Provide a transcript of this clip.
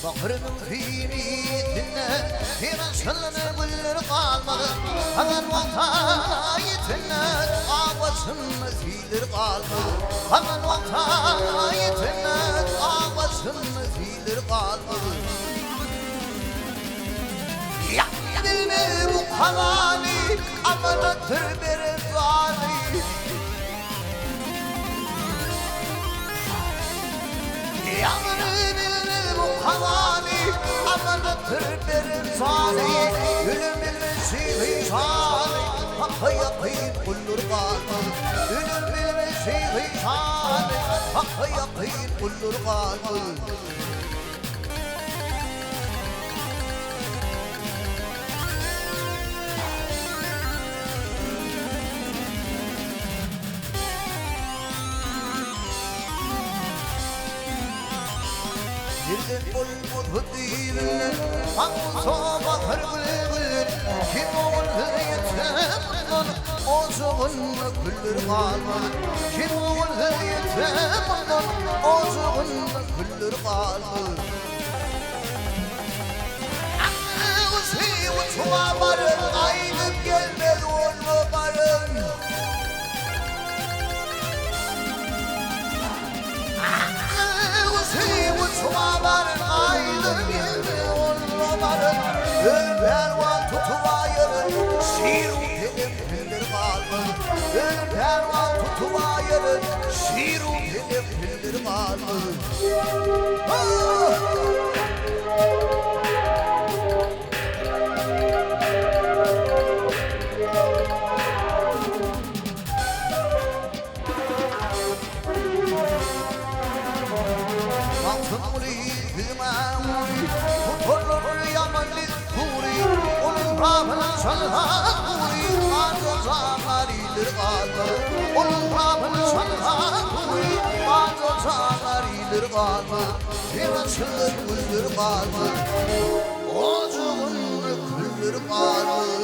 Bakırının kıymetine bir asılını bilir kalmadı. Hemen vakayetine ağabasını filir kalmadı. Hemen vakayetine ağabasını filir kalmadı. Ya bilme bu havali amanattır bir zali. Yağını bilme bu havali amanattır bir zali. Gülüm bilmesi hişali hakkı yakın kullur kalmadı. Gülüm bilmesi hişali hakkı yakın kullur kalmadı. Birden bulmadı değiller, Aksoba kırgılır. Kim oğlu yetemden, o zuğunla güllür kalmadı. Kim oğlu yetemden, o zuğunla güllür kalmadı. Ağzı uçma barın, aylıp gelmedi oğlu barın. Uçmaların aydın geldi onların. Pervan tutuvayırın şiru dilim pildir kalmadı. Pervan tutuvayırın şiru dilim pildir kalmadı. Yıraşılır güldür kalmadı. Ocuğun güldür kalmadı.